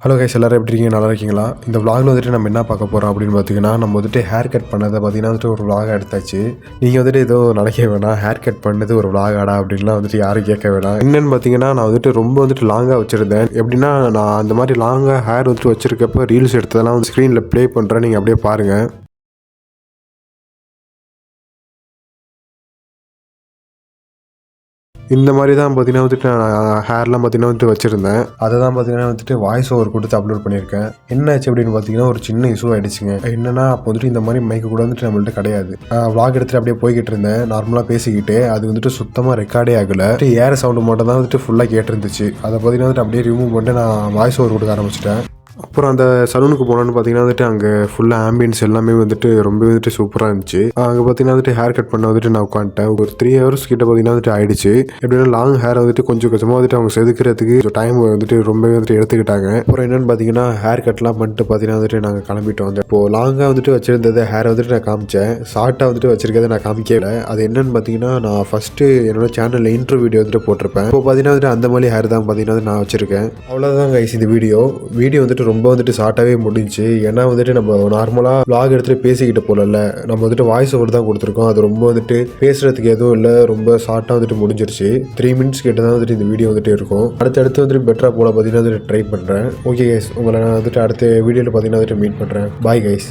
Hello guys, எல்லாரும் எப்படி இருக்கீங்க? நல்லா இருக்கீங்களா? இந்த vlogல வந்துட்டு நம்ம என்ன பார்க்க போகிறோம் அப்படின்னு பார்த்தீங்கன்னா, நம்ம வந்துட்டு ஹேர் கட் பண்ணதை பார்த்தீங்கன்னா வந்துட்டு ஒரு vlog எடுத்தாச்சு. நீங்கள் வந்துட்டு ஏதோ நினைக்க வேணாம், ஹேர் கட் பண்ணது ஒரு vlog ஆடா அப்படின்லாம் வந்துட்டு யாரும் கேட்க வேணாம். என்னென்னு பார்த்தீங்கன்னா, நான் வந்துட்டு ரொம்ப வந்துட்டு லாங்காக வச்சுருந்தேன். எப்படின்னா, நான் அந்த மாதிரி லாங்காக ஹேர் வந்துட்டு வச்சுருக்கப்போ ரீல்ஸ் எடுத்ததெல்லாம் வந்து ஸ்க்ரீனில் ப்ளே பண்ணுறேன், நீங்கள் அப்படியே பாருங்கள். இந்த மாதிரி தான் பார்த்தீங்கன்னா வந்துட்டு நான் ஹேர்லாம் பார்த்தீங்கன்னா வந்துட்டு வச்சுருந்தேன். அதை தான் பார்த்தீங்கன்னா வந்துட்டு வாய்ஸ் ஓவர் கொடுத்து அப்லோட் பண்ணியிருக்கேன். என்ன ஆச்சு அப்படின்னு பார்த்தீங்கன்னா ஒரு சின்ன இஷ்யூ ஆகிடுச்சுங்க. என்னன்னா அப்போ வந்துட்டு இந்த மாதிரி மைக்கு கூட வந்துட்டு நம்மள்ட்ட கிடையாது. vlog எடுத்துகிட்டு அப்படியே போய்கிட்டு இருந்தேன், நார்மலாக பேசிக்கிட்டு. அது வந்துட்டு சுத்தமாக ரெக்கார்டே ஆகலை. ஏர் சவுண்டு மட்டும் தான் வந்துட்டு ஃபுல்லாக கேட்டிருந்துச்சு. அதை பார்த்தீங்கன்னா வந்துட்டு அப்படியே ரிமூவ் பண்ணிட்டு நான் வாய்ஸ் ஓவர் கொடுக்க ஆரம்பிச்சிட்டேன். அப்புறம் அந்த சலூனுக்கு போனோன்னு பார்த்தீங்கன்னா வந்துட்டு அங்கே ஃபுல்லாக ஆம்பியன்ஸ் எல்லாமே வந்துட்டு ரொம்ப வந்துட்டு சூப்பராக இருந்துச்சு. அங்கே பார்த்தீங்கன்னா வந்துட்டு ஹேர் கட் பண்ண வந்துட்டு நான் உட்காந்துட்டேன். ஒரு 3 hours கிட்ட பார்த்தீங்கன்னா வந்துட்டு ஆயிடுச்சு. எப்படின்னா லாங் ஹேர் வந்துட்டு கொஞ்சம் கொஞ்சமாக வந்துட்டு அவங்க செதுக்கிறதுக்கு டைம் வந்துட்டு ரொம்பவே வந்துட்டு எடுத்துக்கிட்டாங்க. அப்புறம் என்னென்னு பார்த்தீங்கன்னா ஹேர் கட்லாம் பண்ணிட்டு பார்த்தீங்கன்னா வந்துட்டு நாங்கள் கிளம்பிட்டு வந்தோம். இப்போது லாங்காக வந்துட்டு வச்சிருந்தது ஹேர் வந்துட்டு நான் காமிச்சேன், ஷார்ட்டாக வந்துட்டு வச்சிருக்கதை நான் காமிக்கல. அது என்னென்னு பார்த்தீங்கன்னா, நான் ஃபஸ்ட்டு என்னோட சேனலில் இன்ட்ரோ வீடியோ வந்துட்டு போட்டிருப்பேன். இப்போ பார்த்தீங்கன்னா வந்துட்டு அந்த மாதிரி ஹேர் தான் பார்த்தீங்கன்னா நான் வச்சிருக்கேன். அவ்வளோதான் கைஸ் இந்த வீடியோ வந்துட்டு ரொம்ப வந்துட்டு ஷார்ட்டாகவே முடிஞ்சு. ஏன்னா வந்துட்டு நம்ம நார்மலாக vlog எடுத்துகிட்டு பேசிக்கிட்டு போகல, நம்ம வந்துட்டு வாய்ஸ் ஓவர் தான் கொடுத்துருக்கோம். அது ரொம்ப வந்துட்டு பேசுகிறதுக்கு எதுவும் இல்லை, ரொம்ப ஷார்ட்டாக வந்துட்டு முடிஞ்சிருச்சு. 3 minutes கிட்ட தான் வந்துட்டு இந்த வீடியோ வந்துட்டு இருக்கும். அடுத்தடுத்து வந்துட்டு பெட்டராக போல பார்த்தீங்கன்னா வந்துட்டு ட்ரை பண்ணுறேன். ஓகே கைஸ், உங்களை நான் வந்துட்டு அடுத்த வீடியோவில் பார்த்தீங்கன்னா வந்துட்டு மீட் பண்ணுறேன். Bye guys.